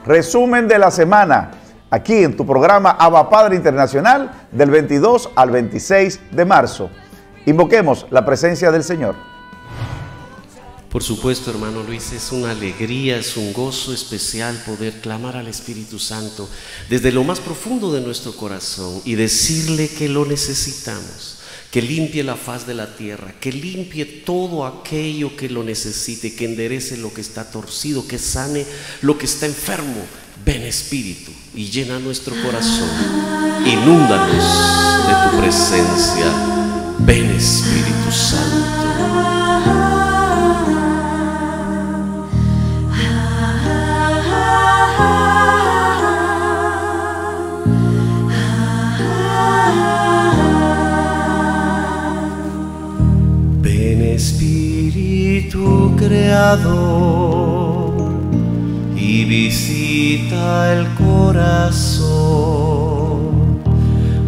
resumen de la semana, aquí en tu programa Abba Padre Internacional del 22 al 26 de marzo. Invoquemos la presencia del Señor. Por supuesto, hermano Luis, es una alegría, es un gozo especial poder clamar al Espíritu Santo desde lo más profundo de nuestro corazón y decirle que lo necesitamos, que limpie la faz de la tierra, que limpie todo aquello que lo necesite, que enderece lo que está torcido, que sane lo que está enfermo. Ven, Espíritu, y llena nuestro corazón, inúndanos de tu presencia. Ven, Espíritu Santo. Espíritu Creador, y visita el corazón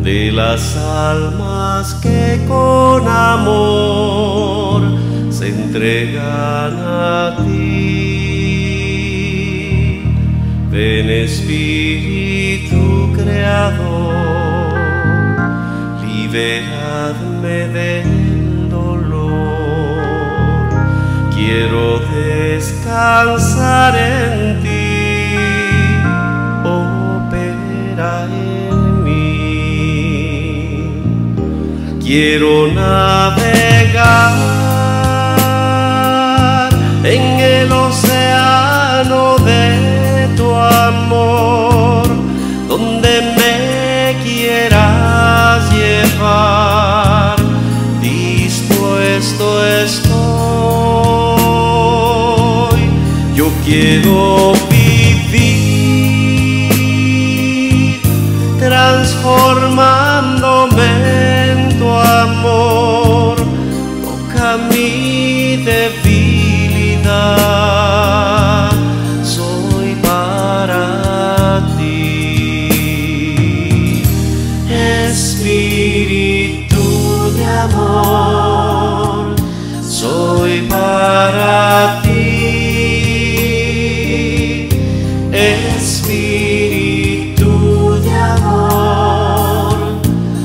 de las almas que con amor se entregan a ti. Ven, Espíritu Creador, liberadme del dolor. Quiero descansar en ti, opera en mí. Quiero navegar en el océano de tu amor, donde me quieras llevar, dispuesto estoy. Yo quiero vivir transformándome en tu amor. Toca mi debilidad, soy para ti. Espíritu de amor, soy para ti. Espíritu de amor,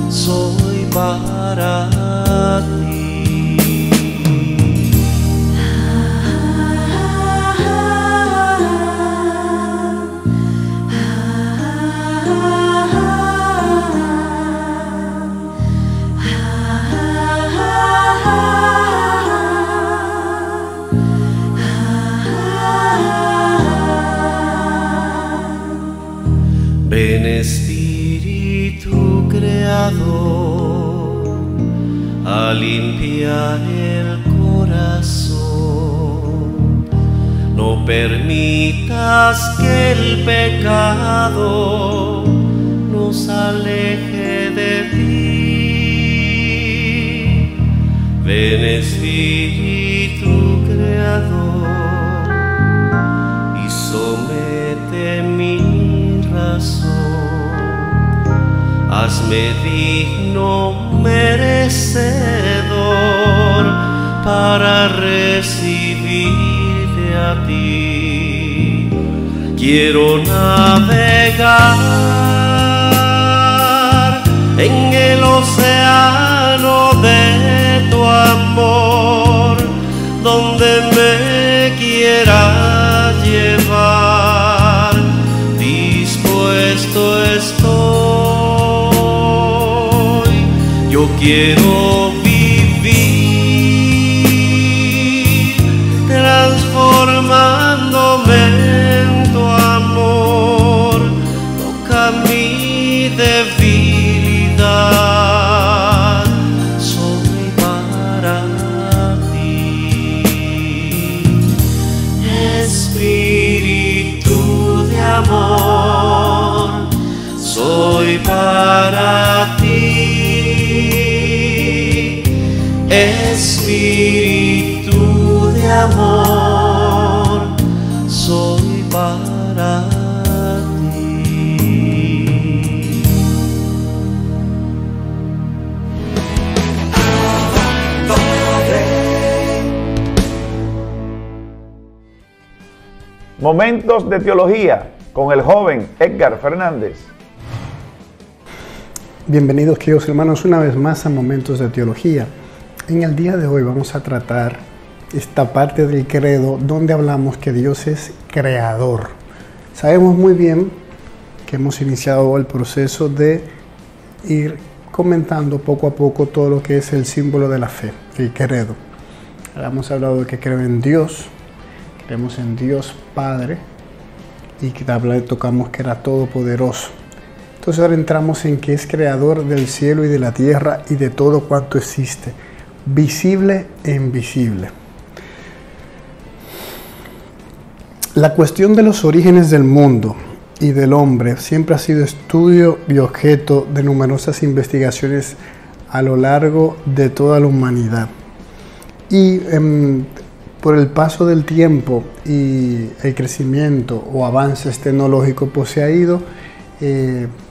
soy para ti. Ven, Espíritu Creador, a limpiar el corazón. No permitas que el pecado nos aleje de ti. Ven, Espíritu Creador, y somete mi razón. Hazme digno, merecedor, para recibirte a ti. Quiero navegar en el océano de tu amor, donde me quieras llevar, dispuesto estoy. Yo quiero vivir transformándome en tu amor. Toca mi debilidad, soy para ti. Espíritu de amor, soy para ti. Espíritu de amor, soy para ti. Momentos de teología con el joven Edgar Fernández. Bienvenidos, queridos hermanos, una vez más a Momentos de Teología. En el día de hoy vamos a tratar esta parte del credo donde hablamos que Dios es creador. Sabemos muy bien que hemos iniciado el proceso de ir comentando poco a poco todo lo que es el símbolo de la fe, el credo. Hemos hablado de que creo en Dios, creemos en Dios Padre, y que tocamos que era todopoderoso. Entonces ahora entramos en que es creador del cielo y de la tierra y de todo cuanto existe, visible e invisible. La cuestión de los orígenes del mundo y del hombre siempre ha sido estudio y objeto de numerosas investigaciones a lo largo de toda la humanidad. Y por el paso del tiempo y el crecimiento o avances tecnológicos, pues se ha ido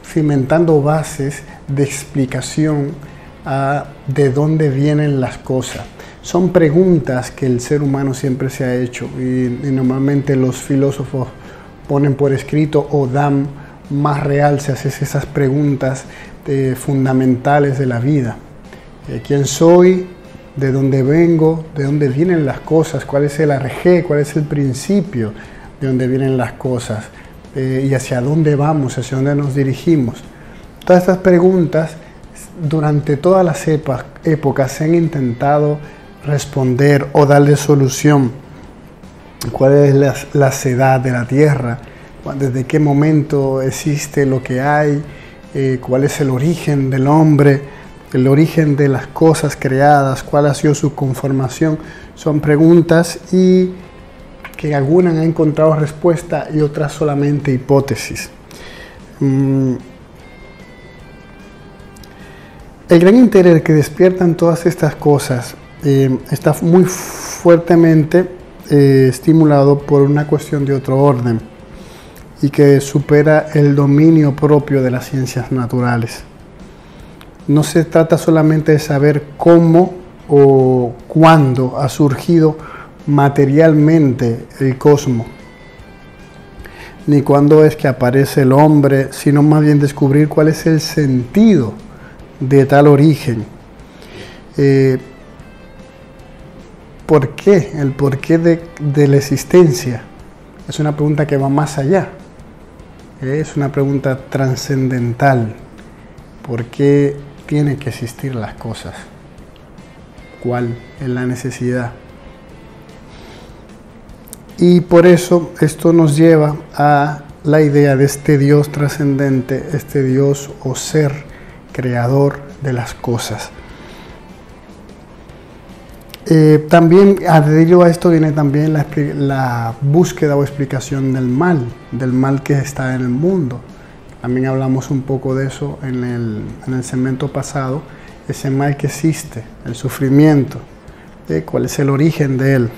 cimentando bases de explicación de dónde vienen las cosas. Son preguntas que el ser humano siempre se ha hecho y normalmente los filósofos ponen por escrito o dan más realce a esas preguntas fundamentales de la vida. ¿Quién soy? ¿De dónde vengo? ¿De dónde vienen las cosas? ¿Cuál es el origen? ¿Cuál es el principio de dónde vienen las cosas? ¿Y hacia dónde vamos? ¿Hacia dónde nos dirigimos? Todas estas preguntas durante todas las épocas se han intentado responder o darle solución. ¿Cuál es la edad de la Tierra? ¿Desde qué momento existe lo que hay? ¿Cuál es el origen del hombre? El origen de las cosas creadas, cuál ha sido su conformación, son preguntas y que algunas han encontrado respuesta y otras solamente hipótesis. El gran interés que despiertan todas estas cosas está muy fuertemente estimulado por una cuestión de otro orden y que supera el dominio propio de las ciencias naturales. No se trata solamente de saber cómo o cuándo ha surgido materialmente el cosmos, ni cuándo es que aparece el hombre, sino más bien descubrir cuál es el sentido de tal origen. ¿Por qué? El porqué de la existencia es una pregunta que va más allá. Es una pregunta trascendental. ¿Por qué tienen que existir las cosas? ¿Cuál es la necesidad? Y por eso esto nos lleva a la idea de este Dios trascendente, este Dios o ser creador de las cosas. También adherido a esto viene también la búsqueda o explicación del mal que está en el mundo. También hablamos un poco de eso en el segmento pasado, ese mal que existe, el sufrimiento, cuál es el origen de él.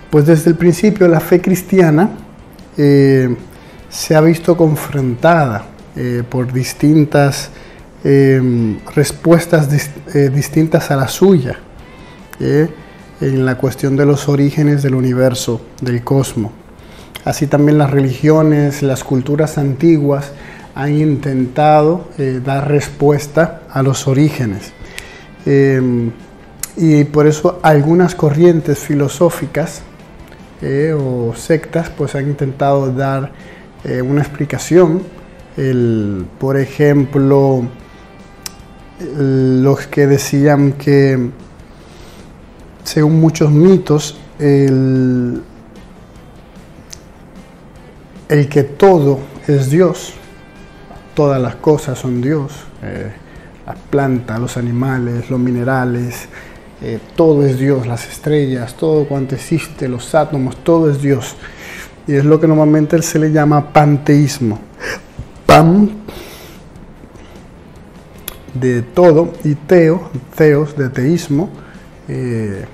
Pues desde el principio la fe cristiana se ha visto confrontada por distintas respuestas distintas a la suya en la cuestión de los orígenes del universo, del cosmos. Así también las religiones, las culturas antiguas han intentado dar respuesta a los orígenes. Y por eso algunas corrientes filosóficas o sectas pues han intentado dar una explicación. Por ejemplo, los que decían que según muchos mitos el que todo es Dios, todas las cosas son Dios, las plantas, los animales, los minerales, todo es Dios, las estrellas, todo cuanto existe, los átomos, todo es Dios. Y es lo que normalmente se le llama panteísmo. Pan de todo y teos de teísmo, que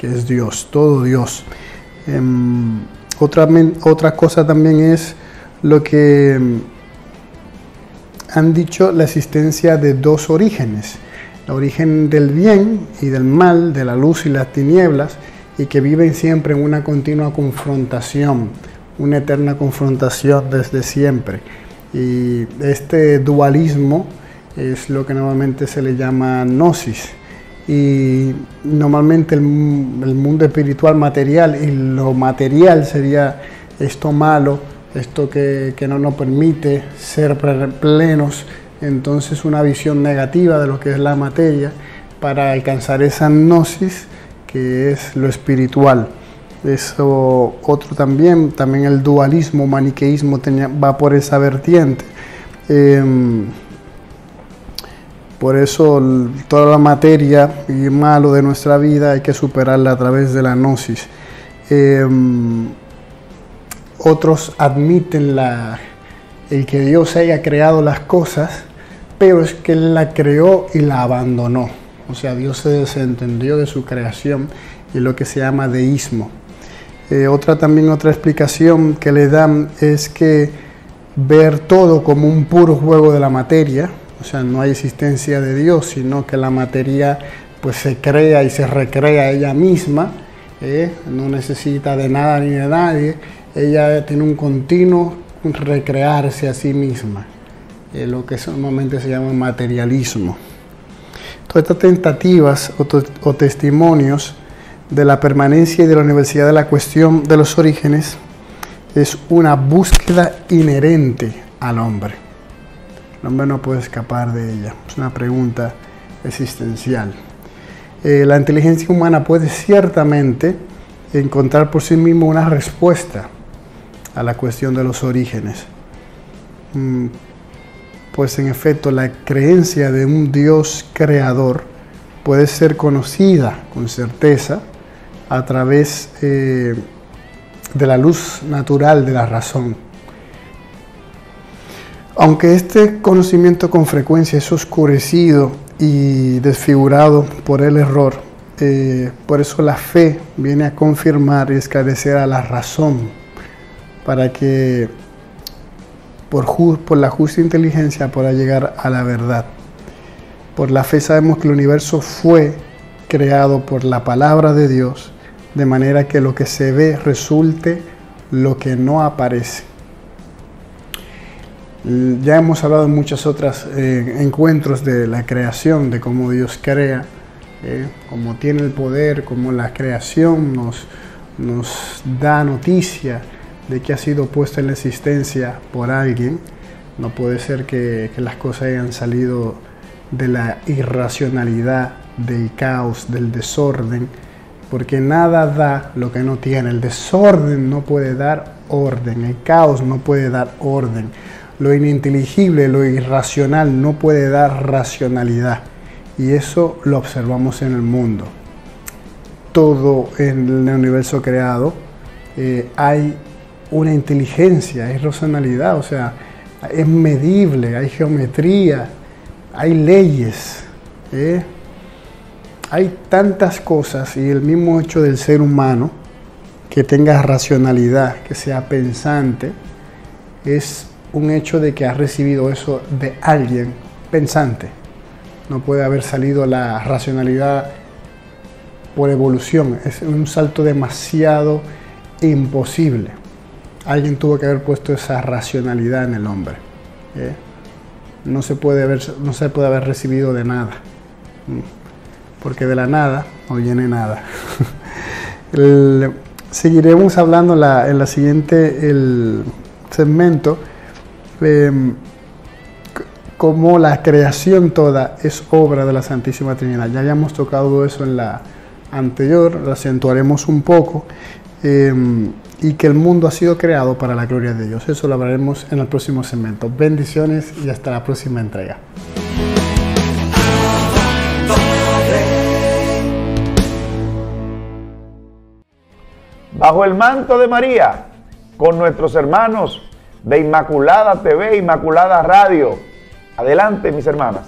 es Dios, todo Dios. Otra cosa también es lo que han dicho, la existencia de dos orígenes, el origen del bien y del mal, de la luz y las tinieblas, y que viven siempre en una continua confrontación, una eterna confrontación desde siempre. Y este dualismo es lo que normalmente se le llama gnosis. Y normalmente el mundo espiritual material y lo material sería esto malo, esto que no nos permite ser plenos. Entonces una visión negativa de lo que es la materia para alcanzar esa gnosis que es lo espiritual. Eso otro también el dualismo, maniqueísmo va por esa vertiente. Por eso toda la materia y malo de nuestra vida hay que superarla a través de la gnosis. Otros admiten el que Dios haya creado las cosas, pero es que Él la creó y la abandonó. O sea, Dios se desentendió de su creación, y lo que se llama deísmo. Otra explicación que le dan es que ver todo como un puro juego de la materia, o sea, no hay existencia de Dios, sino que la materia pues se crea y se recrea ella misma, no necesita de nada ni de nadie, ella tiene un continuo recrearse a sí misma, lo que normalmente se llama materialismo. Todas estas tentativas o testimonios de la permanencia y de la universalidad de la cuestión de los orígenes es una búsqueda inherente al hombre. El hombre no puede escapar de ella, es una pregunta existencial. La inteligencia humana puede ciertamente encontrar por sí misma una respuesta a la cuestión de los orígenes. Pues en efecto la creencia de un Dios creador puede ser conocida con certeza a través de la luz natural de la razón. Aunque este conocimiento con frecuencia es oscurecido y desfigurado por el error, por eso la fe viene a confirmar y esclarecer a la razón, para que por la justa inteligencia pueda llegar a la verdad. Por la fe sabemos que el universo fue creado por la palabra de Dios, de manera que lo que se ve resulte lo que no aparece. Ya hemos hablado en muchos otros encuentros de la creación, de cómo Dios crea, cómo tiene el poder, cómo la creación nos da noticia de que ha sido puesta en la existencia por alguien. No puede ser que las cosas hayan salido de la irracionalidad, del caos, del desorden, porque nada da lo que no tiene. El desorden no puede dar orden, el caos no puede dar orden. Lo ininteligible, lo irracional no puede dar racionalidad, y eso lo observamos en el mundo. Todo en el universo creado hay una inteligencia, hay racionalidad, o sea, es medible, hay geometría, hay leyes, hay tantas cosas, y el mismo hecho del ser humano que tenga racionalidad, que sea pensante, es un hecho de que ha recibido eso de alguien pensante. No puede haber salido la racionalidad por evolución, es un salto demasiado imposible. Alguien tuvo que haber puesto esa racionalidad en el hombre. No se puede haber recibido de nada, porque de la nada no viene nada. Seguiremos hablando en la siguiente segmento, como la creación toda es obra de la Santísima Trinidad. Ya habíamos tocado eso en la anterior, lo acentuaremos un poco, y que el mundo ha sido creado para la gloria de Dios. Eso lo hablaremos en el próximo segmento. Bendiciones y hasta la próxima entrega. Bajo el manto de María, con nuestros hermanos de Inmaculada TV, Inmaculada Radio. Adelante, mis hermanas.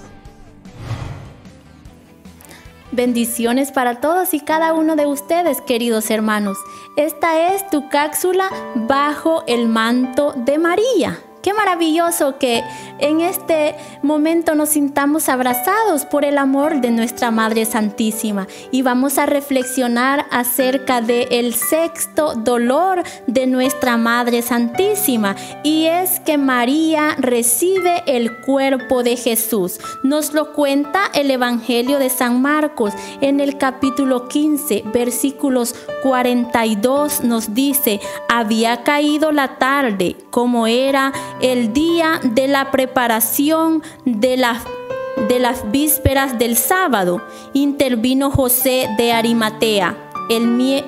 Bendiciones para todos y cada uno de ustedes, queridos hermanos. Esta es tu cápsula Bajo el manto de María. Qué maravilloso que en este momento nos sintamos abrazados por el amor de nuestra Madre Santísima. Y vamos a reflexionar acerca del sexto dolor de nuestra Madre Santísima. Y es que María recibe el cuerpo de Jesús. Nos lo cuenta el Evangelio de San Marcos en el capítulo 15, versículos 42 nos dice: había caído la tarde, como era el día de la preparación de las vísperas del sábado. Intervino José de Arimatea,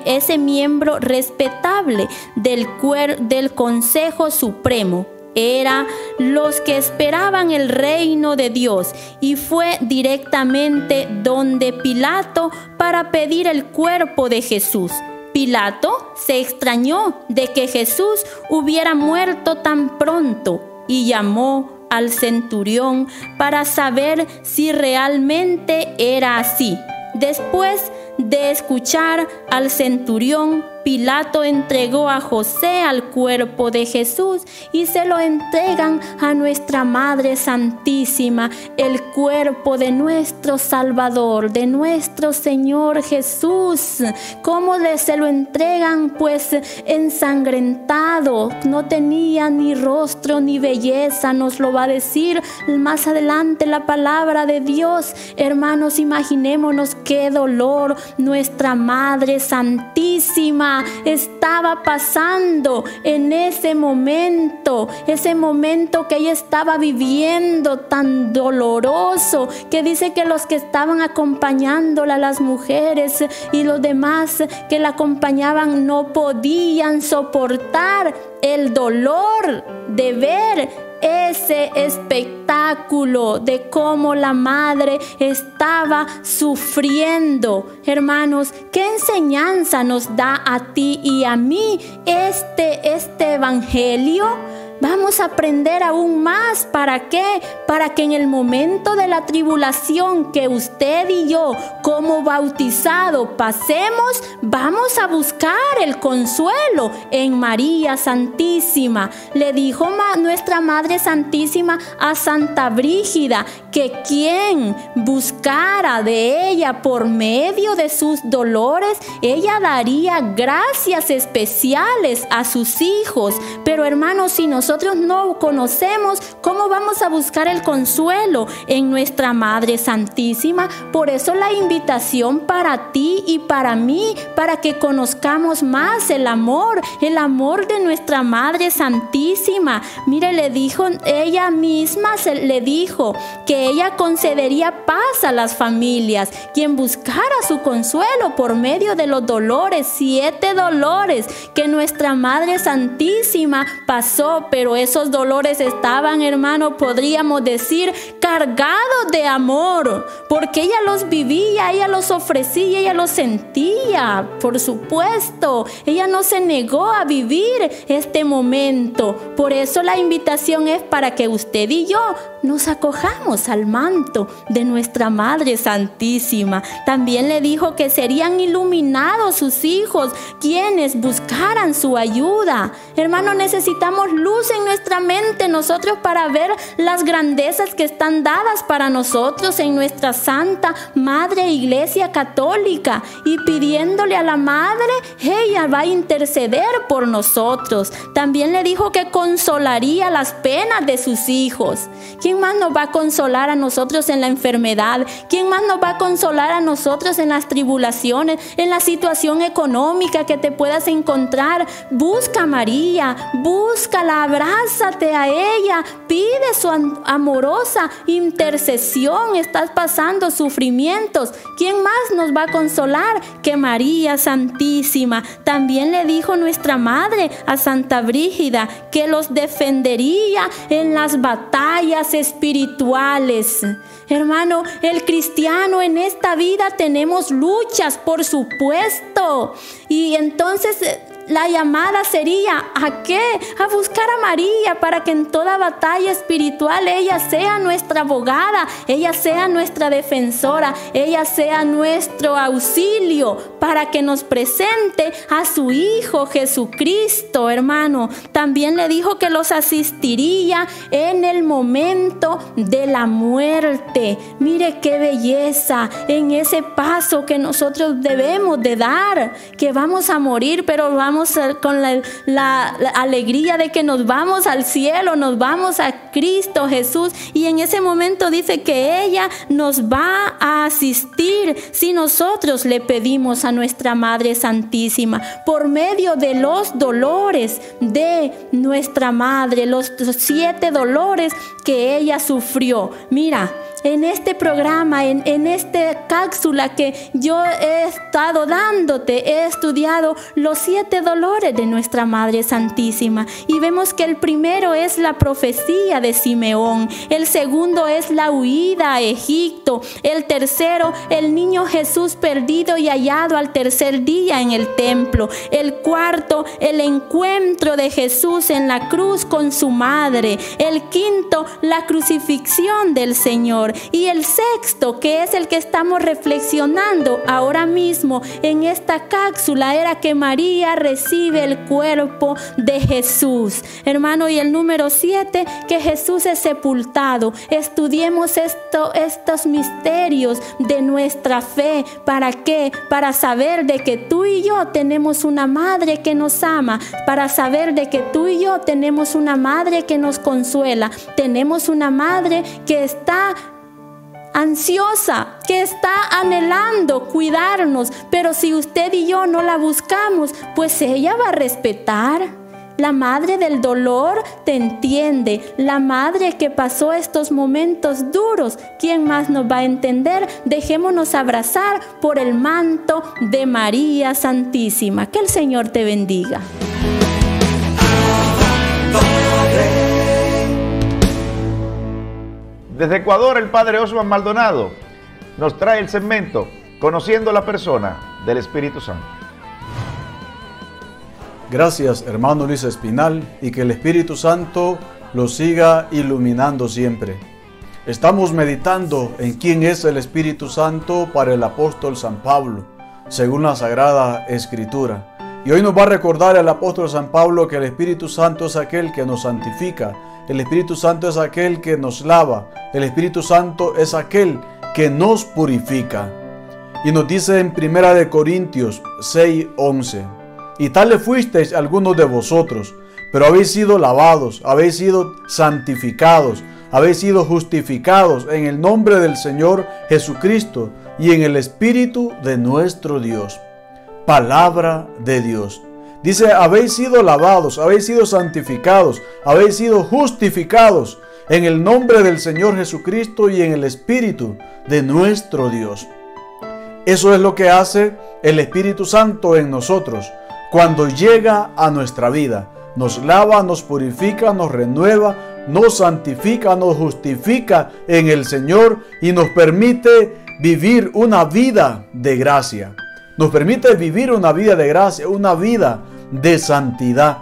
ese miembro respetable del Consejo Supremo. Era los que esperaban el reino de Dios, y fue directamente donde Pilato para pedir el cuerpo de Jesús. Pilato se extrañó de que Jesús hubiera muerto tan pronto y llamó al centurión para saber si realmente era así. Después de escuchar al centurión, Pilato entregó a José al cuerpo de Jesús y se lo entregan a nuestra Madre Santísima, el cuerpo de nuestro Salvador, de nuestro Señor Jesús. ¿Cómo se lo entregan? Pues ensangrentado, no tenía ni rostro ni belleza, nos lo va a decir más adelante la palabra de Dios. Hermanos, imaginémonos qué dolor nuestra Madre Santísima estaba pasando en ese momento que ella estaba viviendo tan doloroso, que dice que los que estaban acompañándola, las mujeres y los demás que la acompañaban, no podían soportar el dolor de ver ese espectáculo de cómo la madre estaba sufriendo. Hermanos, ¿qué enseñanza nos da a ti y a mí este evangelio? Vamos a aprender aún más. ¿Para qué? Para que en el momento de la tribulación que usted y yo, como bautizado, pasemos, vamos a buscar el consuelo en María Santísima. Le dijo nuestra Madre Santísima a Santa Brígida que quien buscara de ella por medio de sus dolores, ella daría gracias especiales a sus hijos. Pero hermanos, si nosotros no conocemos, ¿cómo vamos a buscar el consuelo en nuestra Madre Santísima? Por eso la invitación para ti y para mí, para que conozcamos más el amor de nuestra Madre Santísima. Mire, le dijo, ella misma le dijo que ella concedería paz a las familias, quien buscara su consuelo por medio de los dolores, 7 dolores que nuestra Madre Santísima pasó, pero esos dolores estaban, hermano, podríamos decir, cargados de amor, porque ella los vivía, ella los ofrecía, ella los sentía. Por supuesto, ella no se negó a vivir este momento. Por eso la invitación es para que usted y yo nos acojamos al manto de nuestra Madre Santísima. También le dijo que serían iluminados sus hijos quienes buscaran su ayuda. Hermano, necesitamos luz en nuestra mente nosotros para ver las grandezas que están dadas para nosotros en nuestra Santa Madre Iglesia Católica, y pidiéndole a la Madre, ella va a interceder por nosotros. También le dijo que consolaría las penas de sus hijos. ¿Quién más nos va a consolar a nosotros en la enfermedad? ¿Quién más nos va a consolar a nosotros en las tribulaciones, en la situación económica que te puedas encontrar? Busca a María, búscala, abrázate a ella, pide su amorosa intercesión. Estás pasando sufrimientos. ¿Quién más nos va a consolar que María Santísima? También le dijo nuestra Madre a Santa Brígida que los defendería en las batallas espirituales. Hermano, el cristiano en esta vida tenemos luchas, por supuesto, y entonces la llamada sería, ¿a qué? A buscar a María para que en toda batalla espiritual ella sea nuestra abogada, ella sea nuestra defensora, ella sea nuestro auxilio para que nos presente a su Hijo Jesucristo, hermano. También le dijo que los asistiría en el momento de la muerte. Mire qué belleza en ese paso que nosotros debemos de dar, que vamos a morir, pero vamos con la alegría de que nos vamos al cielo, nos vamos a Cristo Jesús, y en ese momento dice que ella nos va a asistir si nosotros le pedimos a nuestra Madre Santísima por medio de los dolores de nuestra Madre, los 7 dolores que ella sufrió. Mira, en este programa, en esta cápsula que yo he estado dándote, he estudiado los 7 dolores de nuestra Madre Santísima, y vemos que el primero es la profecía de Simeón, el segundo es la huida a Egipto, el tercero, el niño Jesús perdido y hallado al tercer día en el templo, el cuarto, el encuentro de Jesús en la cruz con su madre, el quinto, la crucifixión del Señor, y el sexto, que es el que estamos reflexionando ahora mismo en esta cápsula, era que María recibe el cuerpo de Jesús, hermano. Y el número 7, que Jesús es sepultado. Estudiemos estos misterios de nuestra fe. ¿Para qué? Para saber de que tú y yo tenemos una madre que nos ama, para saber de que tú y yo tenemos una madre que nos consuela, tenemos una madre que está ansiosa, que está anhelando cuidarnos, pero si usted y yo no la buscamos, pues ella va a respetar. La madre del dolor te entiende, la madre que pasó estos momentos duros, ¿quién más nos va a entender? Dejémonos abrazar por el manto de María Santísima. Que el Señor te bendiga. Desde Ecuador, el Padre Osman Maldonado nos trae el segmento Conociendo la persona del Espíritu Santo. Gracias, hermano Luis Espinal, y que el Espíritu Santo lo siga iluminando siempre. Estamos meditando en quién es el Espíritu Santo para el apóstol San Pablo, según la Sagrada Escritura. Y hoy nos va a recordar el apóstol San Pablo que el Espíritu Santo es aquel que nos santifica, el Espíritu Santo es aquel que nos lava, el Espíritu Santo es aquel que nos purifica. Y nos dice en 1 Corintios 6:11, y tales fuisteis algunos de vosotros, pero habéis sido lavados, habéis sido santificados, habéis sido justificados en el nombre del Señor Jesucristo y en el Espíritu de nuestro Dios. Palabra de Dios. Dice, habéis sido lavados, habéis sido santificados, habéis sido justificados en el nombre del Señor Jesucristo y en el Espíritu de nuestro Dios. Eso es lo que hace el Espíritu Santo en nosotros cuando llega a nuestra vida. Nos lava, nos purifica, nos renueva, nos santifica, nos justifica en el Señor y nos permite vivir una vida de gracia. Nos permite vivir una vida de gracia, una vida de santidad.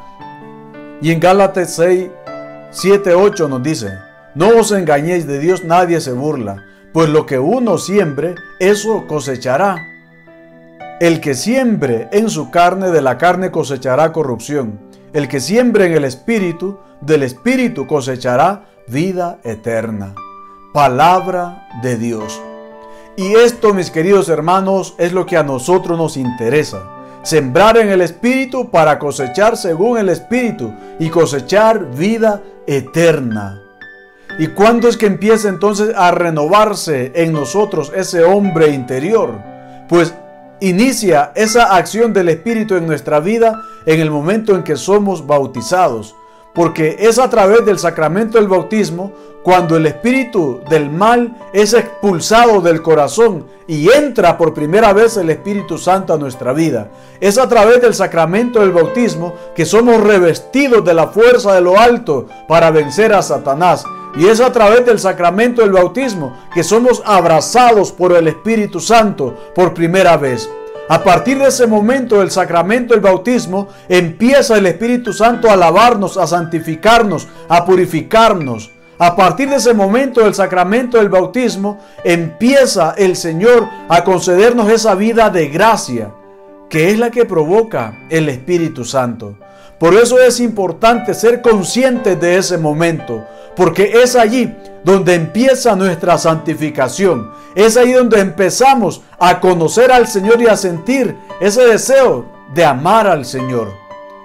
Y en Gálatas 6:7-8 nos dice, no os engañéis, de Dios nadie se burla, pues lo que uno siembre, eso cosechará. El que siembre en su carne, de la carne cosechará corrupción. El que siembre en el Espíritu, del Espíritu cosechará vida eterna. Palabra de Dios. Y esto, mis queridos hermanos, es lo que a nosotros nos interesa. Sembrar en el Espíritu para cosechar según el Espíritu y cosechar vida eterna. ¿Y cuándo es que empieza entonces a renovarse en nosotros ese hombre interior? Pues inicia esa acción del Espíritu en nuestra vida en el momento en que somos bautizados. Porque es a través del sacramento del bautismo cuando el espíritu del mal es expulsado del corazón y entra por primera vez el Espíritu Santo a nuestra vida. Es a través del sacramento del bautismo que somos revestidos de la fuerza de lo alto para vencer a Satanás. Y es a través del sacramento del bautismo que somos abrazados por el Espíritu Santo por primera vez. A partir de ese momento del sacramento del bautismo, empieza el Espíritu Santo a lavarnos, a santificarnos, a purificarnos. A partir de ese momento del sacramento del bautismo, empieza el Señor a concedernos esa vida de gracia, que es la que provoca el Espíritu Santo. Por eso es importante ser conscientes de ese momento, porque es allí donde empieza nuestra santificación. Es ahí donde empezamos a conocer al Señor y a sentir ese deseo de amar al Señor.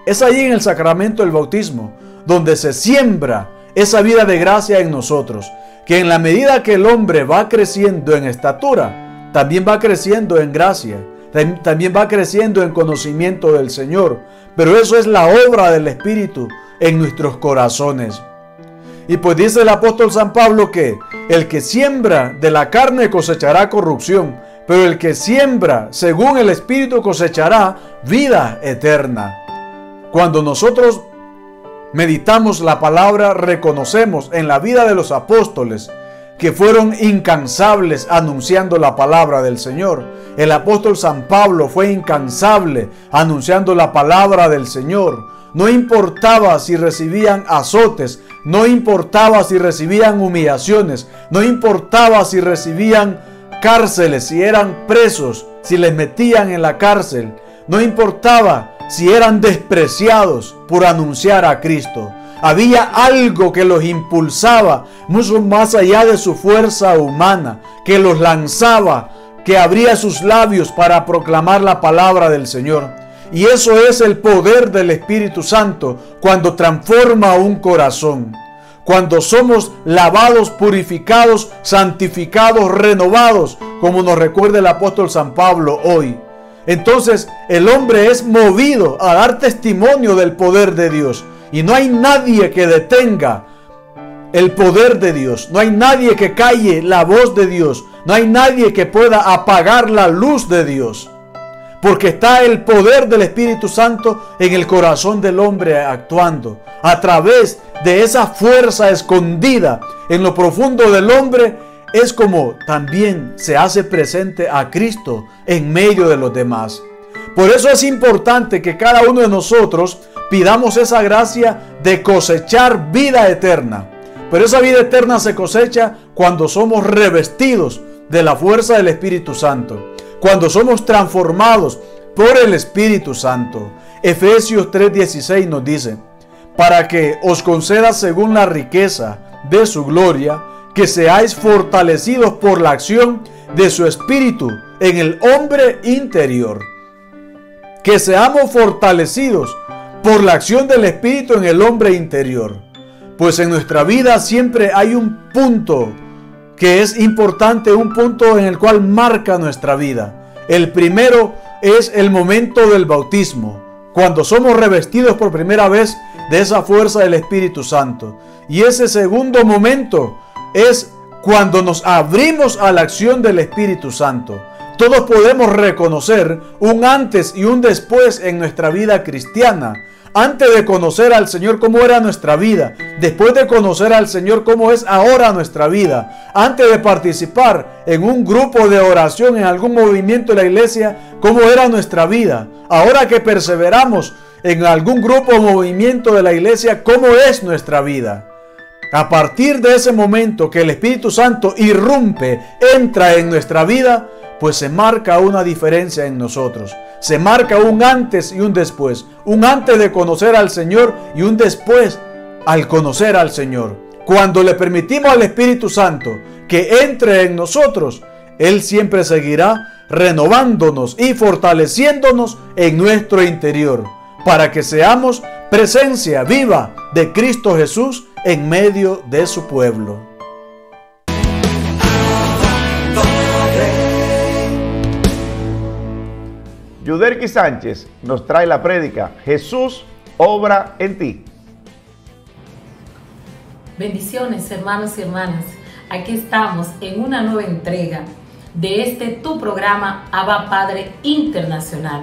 Es allí en el sacramento del bautismo donde se siembra esa vida de gracia en nosotros, que en la medida que el hombre va creciendo en estatura, también va creciendo en gracia, también va creciendo en conocimiento del Señor. Pero eso es la obra del Espíritu en nuestros corazones. Y pues dice el apóstol San Pablo que el que siembra de la carne cosechará corrupción, pero el que siembra según el Espíritu cosechará vida eterna. Cuando nosotros meditamos la palabra, reconocemos en la vida de los apóstoles que fueron incansables anunciando la palabra del Señor. El apóstol San Pablo fue incansable anunciando la palabra del Señor. No importaba si recibían azotes, no importaba si recibían humillaciones, no importaba si recibían cárceles, si eran presos, si les metían en la cárcel, no importaba si eran despreciados por anunciar a Cristo. Había algo que los impulsaba mucho más allá de su fuerza humana, que los lanzaba, que abría sus labios para proclamar la palabra del Señor. Y eso es el poder del Espíritu Santo cuando transforma un corazón. Cuando somos lavados, purificados, santificados, renovados, como nos recuerda el apóstol San Pablo hoy. Entonces el hombre es movido a dar testimonio del poder de Dios. Y no hay nadie que detenga el poder de Dios. No hay nadie que calle la voz de Dios. No hay nadie que pueda apagar la luz de Dios. Porque está el poder del Espíritu Santo en el corazón del hombre actuando. A través de esa fuerza escondida en lo profundo del hombre, es como también se hace presente a Cristo en medio de los demás. Por eso es importante que cada uno de nosotros pidamos esa gracia de cosechar vida eterna. Pero esa vida eterna se cosecha cuando somos revestidos de la fuerza del Espíritu Santo, cuando somos transformados por el Espíritu Santo. Efesios 3:16 nos dice: para que os conceda según la riqueza de su gloria, que seáis fortalecidos por la acción de su Espíritu en el hombre interior. Que seamos fortalecidos por la acción del Espíritu en el hombre interior. Pues en nuestra vida siempre hay un punto que es importante, un punto en el cual marca nuestra vida. El primero es el momento del bautismo, cuando somos revestidos por primera vez de esa fuerza del Espíritu Santo. Y ese segundo momento es cuando nos abrimos a la acción del Espíritu Santo. Todos podemos reconocer un antes y un después en nuestra vida cristiana. Antes de conocer al Señor, cómo era nuestra vida. Después de conocer al Señor, cómo es ahora nuestra vida. Antes de participar en un grupo de oración, en algún movimiento de la iglesia, cómo era nuestra vida. Ahora que perseveramos en algún grupo o movimiento de la iglesia, cómo es nuestra vida. A partir de ese momento que el Espíritu Santo irrumpe, entra en nuestra vida, pues se marca una diferencia en nosotros. Se marca un antes y un después. Un antes de conocer al Señor y un después al conocer al Señor. Cuando le permitimos al Espíritu Santo que entre en nosotros, Él siempre seguirá renovándonos y fortaleciéndonos en nuestro interior, para que seamos presencia viva de Cristo Jesús en medio de su pueblo. Yudelki Sánchez nos trae la prédica Jesús obra en ti. Bendiciones, hermanos y hermanas. Aquí estamos en una nueva entrega de tu programa Abba Padre Internacional.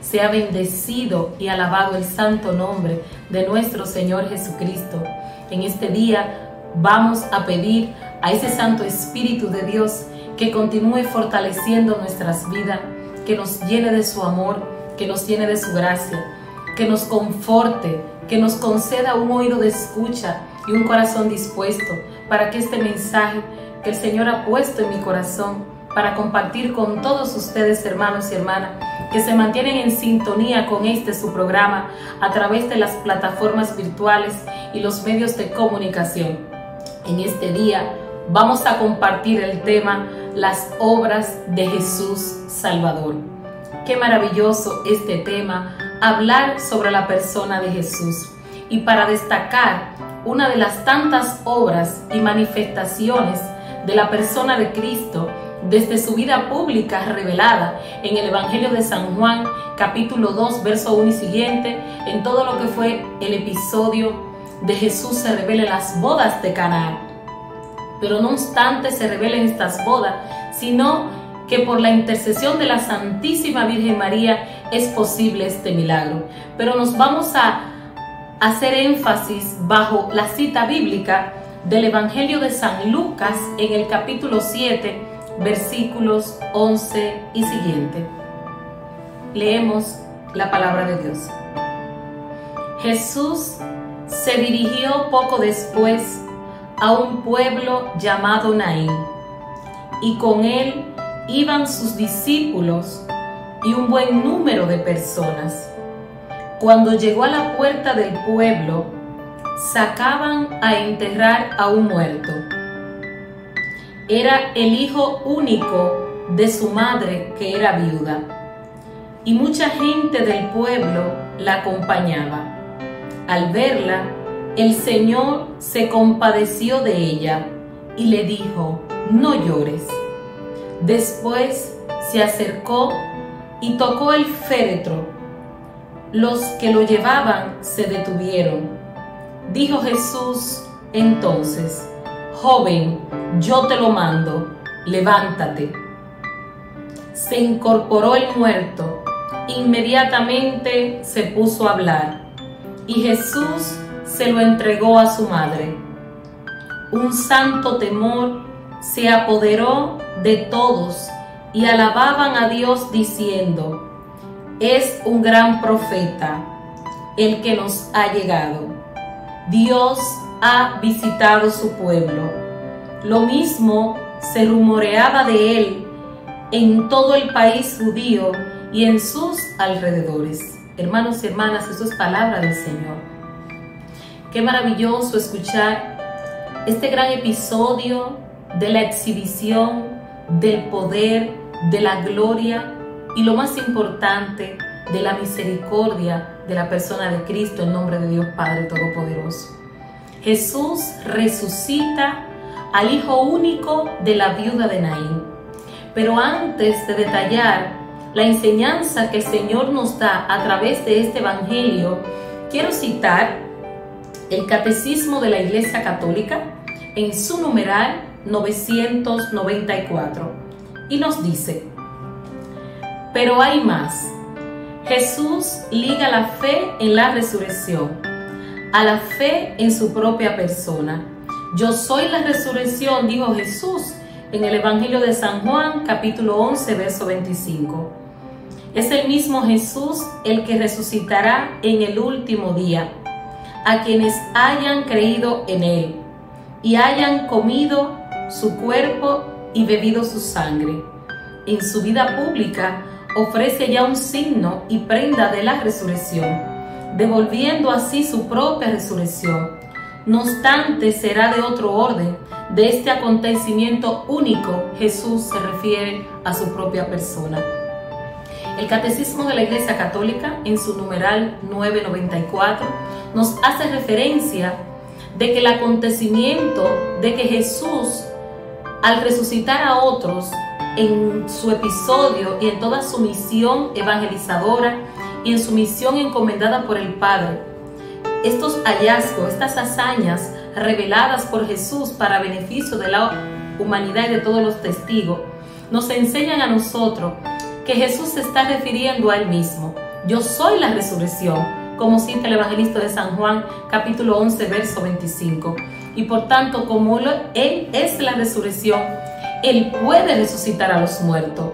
Sea bendecido y alabado el santo nombre de nuestro Señor Jesucristo. En este día vamos a pedir a ese Santo Espíritu de Dios que continúe fortaleciendo nuestras vidas, que nos llene de su amor, que nos llene de su gracia, que nos conforte, que nos conceda un oído de escucha y un corazón dispuesto para que este mensaje que el Señor ha puesto en mi corazón para compartir con todos ustedes, hermanos y hermanas, que se mantienen en sintonía con su programa a través de las plataformas virtuales y los medios de comunicación. En este día vamos a compartir el tema las obras de Jesús Salvador. Qué maravilloso este tema, hablar sobre la persona de Jesús. Y para destacar una de las tantas obras y manifestaciones de la persona de Cristo desde su vida pública revelada en el Evangelio de San Juan, capítulo 2, verso 1 y siguiente, en todo lo que fue el episodio de Jesús se revela en las bodas de Caná. Pero no obstante se revelen estas bodas, sino que por la intercesión de la Santísima Virgen María es posible este milagro. Pero nos vamos a hacer énfasis bajo la cita bíblica del Evangelio de San Lucas en el capítulo 7, versículos 11 y siguiente. Leemos la palabra de Dios. Jesús se dirigió poco después a un pueblo llamado Naín, y con él iban sus discípulos y un buen número de personas. Cuando llegó a la puerta del pueblo, sacaban a enterrar a un muerto. Era el hijo único de su madre, que era viuda, y mucha gente del pueblo la acompañaba. Al verla, el Señor se compadeció de ella y le dijo: no llores. Después se acercó y tocó el féretro. Los que lo llevaban se detuvieron. Dijo Jesús entonces: joven, yo te lo mando, levántate. Se incorporó el muerto, inmediatamente se puso a hablar, y Jesús se lo entregó a su madre. Un santo temor se apoderó de todos y alababan a Dios diciendo: es un gran profeta el que nos ha llegado. Dios ha visitado su pueblo. Lo mismo se rumoreaba de él en todo el país judío y en sus alrededores. Hermanos y hermanas, eso es palabra del Señor. Qué maravilloso escuchar este gran episodio de la exhibición del poder, de la gloria y lo más importante, de la misericordia de la persona de Cristo en nombre de Dios Padre Todopoderoso. Jesús resucita al hijo único de la viuda de Naín. Pero antes de detallar la enseñanza que el Señor nos da a través de este evangelio, quiero citar el Catecismo de la Iglesia Católica en su numeral 994, y nos dice: pero hay más. Jesús liga la fe en la resurrección a la fe en su propia persona. Yo soy la resurrección, dijo Jesús en el Evangelio de San Juan, capítulo 11, verso 25. Es el mismo Jesús el que resucitará en el último día a quienes hayan creído en él y hayan comido su cuerpo y bebido su sangre. En su vida pública ofrece ya un signo y prenda de la resurrección, devolviendo así su propia resurrección. No obstante, será de otro orden. De este acontecimiento único, Jesús se refiere a su propia persona. El Catecismo de la Iglesia Católica, en su numeral 994, nos hace referencia de que el acontecimiento de que Jesús, al resucitar a otros en su episodio y en toda su misión evangelizadora y en su misión encomendada por el Padre, estos hallazgos, estas hazañas reveladas por Jesús para beneficio de la humanidad y de todos los testigos, nos enseñan a nosotros que Jesús se está refiriendo a él mismo. Yo soy la resurrección, como cita el evangelista de San Juan, capítulo 11, verso 25. Y por tanto, como él es la resurrección, él puede resucitar a los muertos.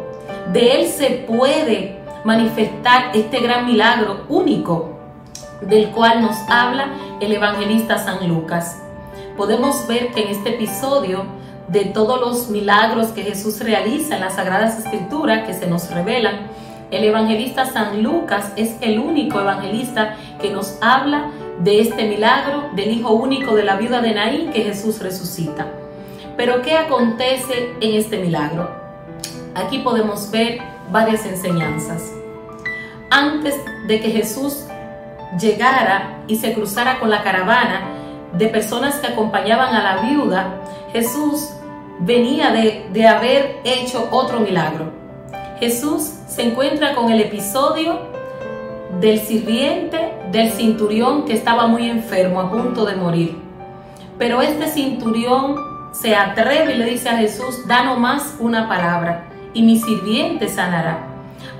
de Él se puede manifestar este gran milagro único del cual nos habla el evangelista San Lucas. Podemos ver que en este episodio, de todos los milagros que Jesús realiza en las Sagradas Escrituras que se nos revelan, el evangelista San Lucas es el único evangelista que nos habla de este milagro del hijo único de la viuda de Naín que Jesús resucita. Pero ¿qué acontece en este milagro? Aquí podemos ver varias enseñanzas. Antes de que Jesús llegara y se cruzara con la caravana de personas que acompañaban a la viuda, Jesús venía de haber hecho otro milagro. Jesús se encuentra con el episodio del sirviente del centurión que estaba muy enfermo, a punto de morir. Pero este centurión se atreve y le dice a Jesús: da nomás una palabra y mi sirviente sanará.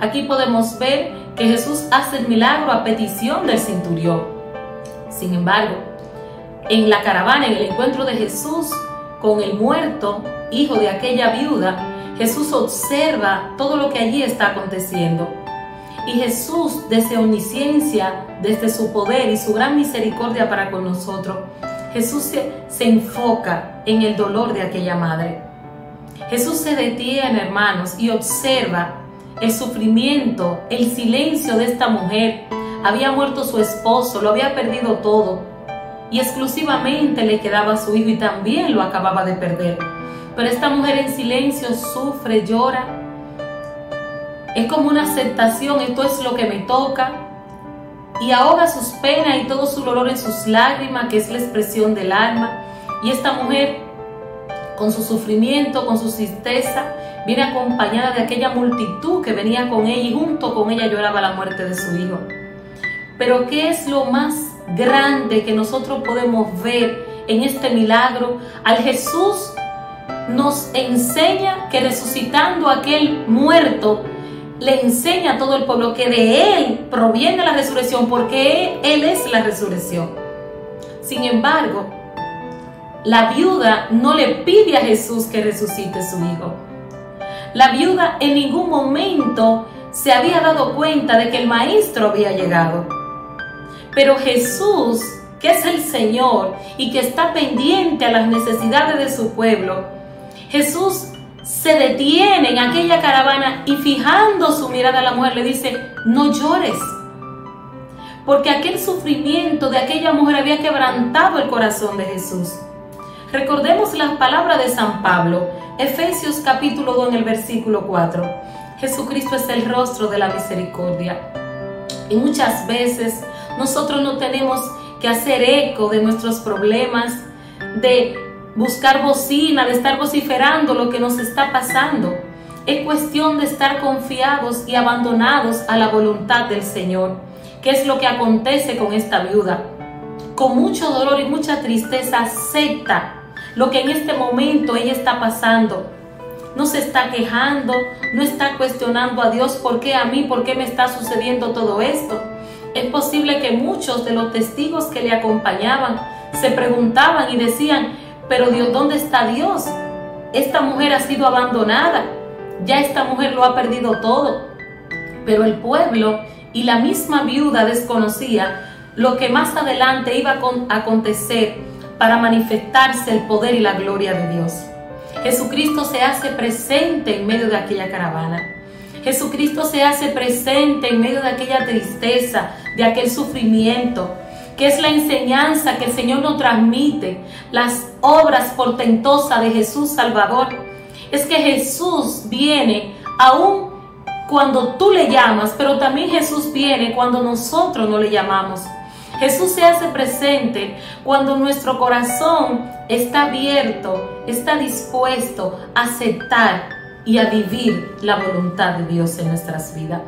Aquí podemos ver que Jesús hace el milagro a petición del centurión. Sin embargo, en la caravana, en el encuentro de Jesús con el muerto, hijo de aquella viuda, Jesús observa todo lo que allí está aconteciendo. Y Jesús, desde omnisciencia, desde su poder y su gran misericordia para con nosotros, Jesús se enfoca en el dolor de aquella madre. Jesús se detiene, hermanos, y observa el sufrimiento, el silencio de esta mujer. Había muerto su esposo, lo había perdido todo, y exclusivamente le quedaba su hijo y también lo acababa de perder. Pero esta mujer en silencio sufre, llora. Es como una aceptación: esto es lo que me toca, y ahoga sus penas y todo su dolor en sus lágrimas, que es la expresión del alma. Y esta mujer, con su sufrimiento, con su tristeza, viene acompañada de aquella multitud que venía con ella, y junto con ella lloraba la muerte de su hijo. Pero ¿qué es lo más grande que nosotros podemos ver en este milagro? Al Jesús nos enseña que resucitando a aquel muerto, le enseña a todo el pueblo que de Él proviene la resurrección, porque Él es la resurrección. Sin embargo, la viuda no le pide a Jesús que resucite a su hijo. La viuda en ningún momento se había dado cuenta de que el Maestro había llegado. Pero Jesús, que es el Señor y que está pendiente a las necesidades de su pueblo, Jesús se detiene en aquella caravana y, fijando su mirada a la mujer, le dice: no llores. Porque aquel sufrimiento de aquella mujer había quebrantado el corazón de Jesús. Recordemos las palabras de San Pablo, Efesios capítulo 2 en el versículo 4. Jesucristo es el rostro de la misericordia. Y muchas veces nosotros no tenemos que hacer eco de nuestros problemas, de buscar bocina, de estar vociferando lo que nos está pasando. Es cuestión de estar confiados y abandonados a la voluntad del Señor. ¿Qué es lo que acontece con esta viuda? Con mucho dolor y mucha tristeza acepta lo que en este momento ella está pasando. No se está quejando, no está cuestionando a Dios: ¿por qué a mí? ¿Por qué me está sucediendo todo esto? Es posible que muchos de los testigos que le acompañaban se preguntaban y decían: pero Dios, ¿dónde está Dios? Esta mujer ha sido abandonada, ya esta mujer lo ha perdido todo. Pero el pueblo y la misma viuda desconocía lo que más adelante iba a acontecer para manifestarse el poder y la gloria de Dios. Jesucristo se hace presente en medio de aquella caravana. Jesucristo se hace presente en medio de aquella tristeza, de aquel sufrimiento, que es la enseñanza que el Señor nos transmite, las obras portentosas de Jesús Salvador. Es que Jesús viene aún cuando tú le llamas, pero también Jesús viene cuando nosotros no le llamamos. Jesús se hace presente cuando nuestro corazón está abierto, está dispuesto a aceptar y a vivir la voluntad de Dios en nuestras vidas.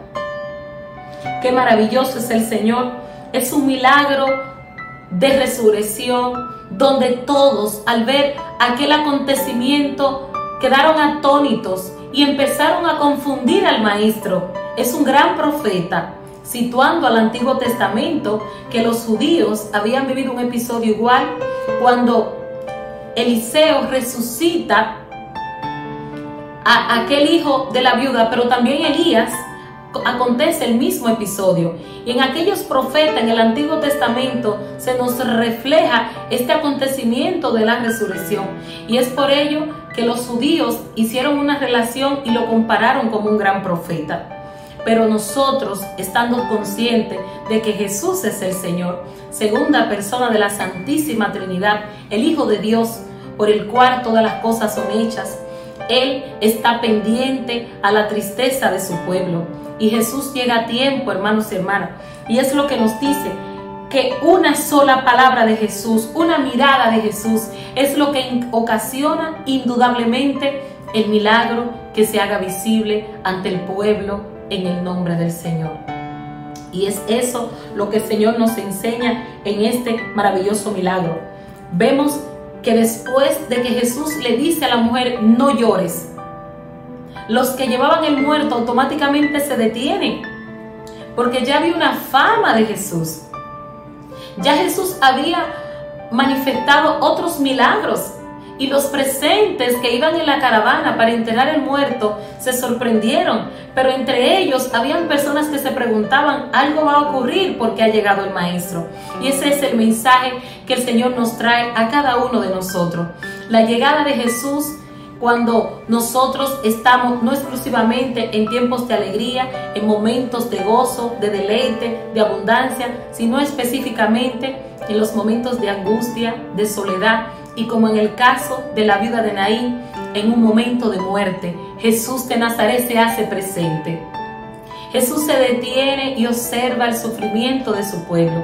Qué maravilloso es el Señor. Es un milagro de resurrección donde todos, al ver aquel acontecimiento, quedaron atónitos y empezaron a confundir al Maestro. Es un gran profeta, situando al Antiguo Testamento que los judíos habían vivido un episodio igual cuando Eliseo resucita a aquel hijo de la viuda, pero también Elías, acontece el mismo episodio. Y en aquellos profetas en el Antiguo Testamento se nos refleja este acontecimiento de la resurrección. Y es por ello que los judíos hicieron una relación y lo compararon como un gran profeta. Pero nosotros, estando conscientes de que Jesús es el Señor, segunda persona de la Santísima Trinidad, el Hijo de Dios, por el cual todas las cosas son hechas, Él está pendiente a la tristeza de su pueblo. Y Jesús llega a tiempo, hermanos y hermanas. Y es lo que nos dice, que una sola palabra de Jesús, una mirada de Jesús, es lo que ocasiona indudablemente el milagro que se haga visible ante el pueblo en el nombre del Señor. Y es eso lo que el Señor nos enseña en este maravilloso milagro. Vemos que después de que Jesús le dice a la mujer, no llores, los que llevaban el muerto automáticamente se detienen, porque ya había una fama de Jesús. Ya Jesús había manifestado otros milagros, y los presentes que iban en la caravana para enterrar el muerto se sorprendieron, pero entre ellos habían personas que se preguntaban, algo va a ocurrir porque ha llegado el Maestro. Y ese es el mensaje que el Señor nos trae a cada uno de nosotros. La llegada de Jesús, cuando nosotros estamos no exclusivamente en tiempos de alegría, en momentos de gozo, de deleite, de abundancia, sino específicamente en los momentos de angustia, de soledad, y como en el caso de la viuda de Naín, en un momento de muerte, Jesús de Nazaret se hace presente. Jesús se detiene y observa el sufrimiento de su pueblo.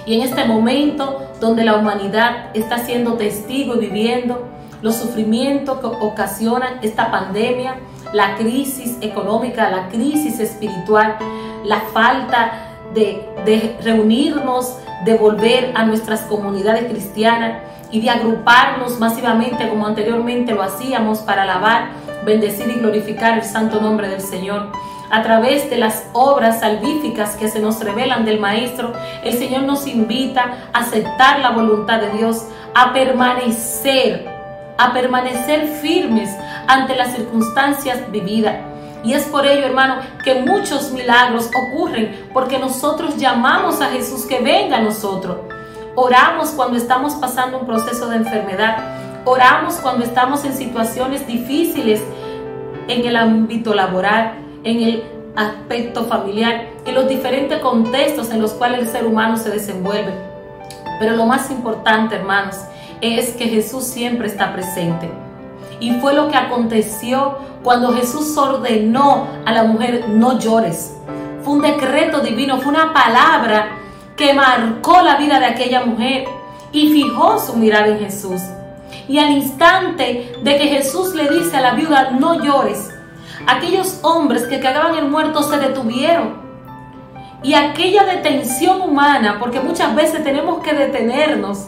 Y en este momento donde la humanidad está siendo testigo y viviendo los sufrimientos que ocasionan esta pandemia, la crisis económica, la crisis espiritual, la falta de reunirnos, de volver a nuestras comunidades cristianas y de agruparnos masivamente como anteriormente lo hacíamos para alabar, bendecir y glorificar el santo nombre del Señor. A través de las obras salvíficas que se nos revelan del Maestro, el Señor nos invita a aceptar la voluntad de Dios, a permanecer firmes ante las circunstancias vividas. Y es por ello, hermano, que muchos milagros ocurren, porque nosotros llamamos a Jesús que venga a nosotros. Oramos cuando estamos pasando un proceso de enfermedad. Oramos cuando estamos en situaciones difíciles en el ámbito laboral, en el aspecto familiar, en los diferentes contextos en los cuales el ser humano se desenvuelve. Pero lo más importante, hermanos, es que Jesús siempre está presente. Y fue lo que aconteció cuando Jesús ordenó a la mujer, no llores. Fue un decreto divino, fue una palabra que marcó la vida de aquella mujer y fijó su mirada en Jesús. Y al instante de que Jesús le dice a la viuda, no llores, aquellos hombres que cargaban el muerto se detuvieron. Y aquella detención humana, porque muchas veces tenemos que detenernos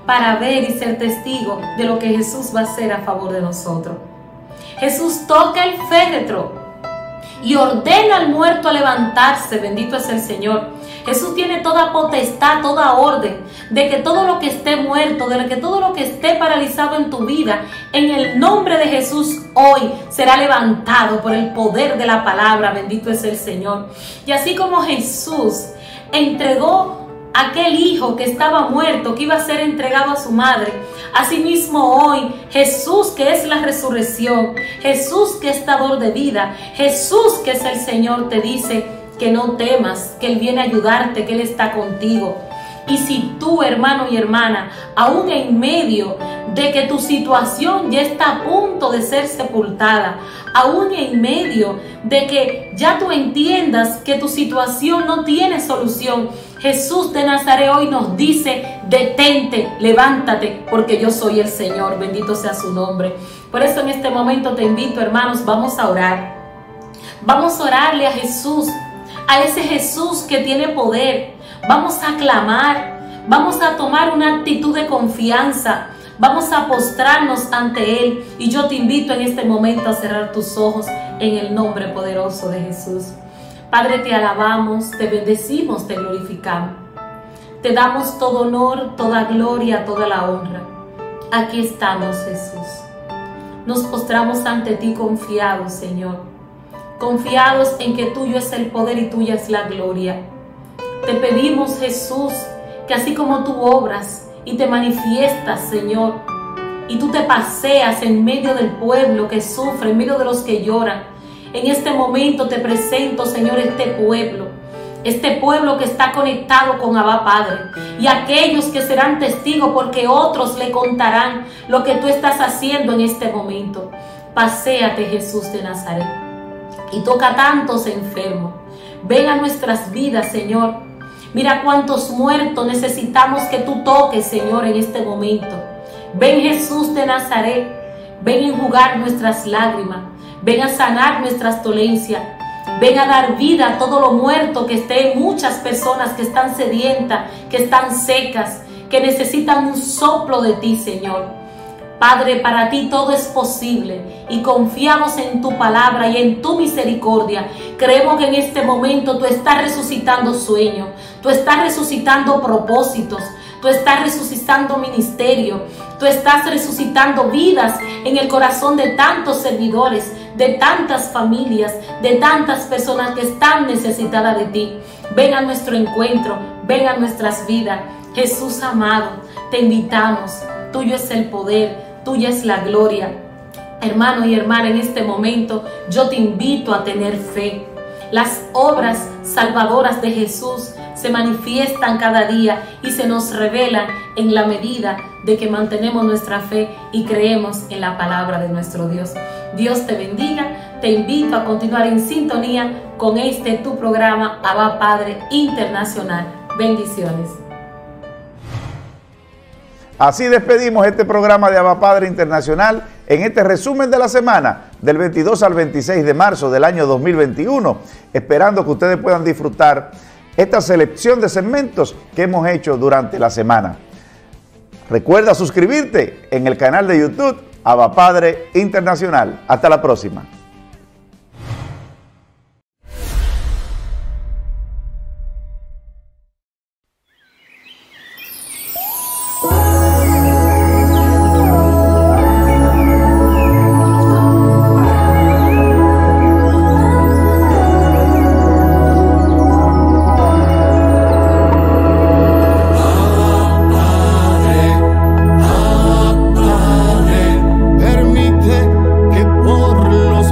para ver y ser testigo de lo que Jesús va a hacer a favor de nosotros. Jesús toca el féretro y ordena al muerto a levantarse, bendito es el Señor. Jesús tiene toda potestad, toda orden de que todo lo que esté muerto, de que todo lo que esté paralizado en tu vida, en el nombre de Jesús hoy será levantado por el poder de la palabra, bendito es el Señor. Y así como Jesús entregó aquel hijo que estaba muerto, que iba a ser entregado a su madre, asimismo hoy Jesús, que es la resurrección, Jesús que es dador de vida, Jesús que es el Señor, te dice que no temas, que Él viene a ayudarte, que Él está contigo. Y si tú, hermano y hermana, aún en medio de que tu situación ya está a punto de ser sepultada, aún en medio de que ya tú entiendas que tu situación no tiene solución, Jesús de Nazaret hoy nos dice, detente, levántate, porque yo soy el Señor, bendito sea su nombre. Por eso en este momento te invito, hermanos, vamos a orar. Vamos a orarle a Jesús, a ese Jesús que tiene poder. Vamos a clamar, vamos a tomar una actitud de confianza, vamos a postrarnos ante Él. Y yo te invito en este momento a cerrar tus ojos en el nombre poderoso de Jesús. Padre, te alabamos, te bendecimos, te glorificamos. Te damos todo honor, toda gloria, toda la honra. Aquí estamos, Jesús. nos postramos ante ti confiados, Señor. Confiados en que tuyo es el poder y tuya es la gloria. Te pedimos, Jesús, que así como tú obras y te manifiestas, Señor, y tú te paseas en medio del pueblo que sufre, en medio de los que lloran, en este momento te presento, Señor, este pueblo que está conectado con Abba Padre, y aquellos que serán testigos porque otros le contarán lo que tú estás haciendo en este momento. Paséate, Jesús de Nazaret, y toca a tantos enfermos. Ven a nuestras vidas, Señor. Mira cuántos muertos necesitamos que tú toques, Señor, en este momento. Ven, Jesús de Nazaret, ven a enjugar nuestras lágrimas, ven a sanar nuestras dolencias, ven a dar vida a todo lo muerto que esté en muchas personas que están sedientas, que están secas, que necesitan un soplo de ti, Señor. Padre, para ti todo es posible y confiamos en tu palabra y en tu misericordia. Creemos que en este momento tú estás resucitando sueños, tú estás resucitando propósitos, tú estás resucitando ministerio, tú estás resucitando vidas en el corazón de tantos servidores, de tantas familias, de tantas personas que están necesitadas de ti. Ven a nuestro encuentro, ven a nuestras vidas. Jesús amado, te invitamos. Tuyo es el poder, tuya es la gloria. Hermano y hermana, en este momento yo te invito a tener fe. Las obras salvadoras de Jesús se manifiestan cada día y se nos revelan en la medida de que mantenemos nuestra fe y creemos en la palabra de nuestro Dios. Dios te bendiga. Te invito a continuar en sintonía con tu programa Abba Padre Internacional. Bendiciones. Así despedimos este programa de Abba Padre Internacional en este resumen de la semana del 22 al 26 de marzo del año 2021, esperando que ustedes puedan disfrutar esta selección de segmentos que hemos hecho durante la semana. Recuerda suscribirte en el canal de YouTube Abba Padre Internacional. Hasta la próxima. Permite que por los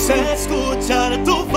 Queremos escuchar tu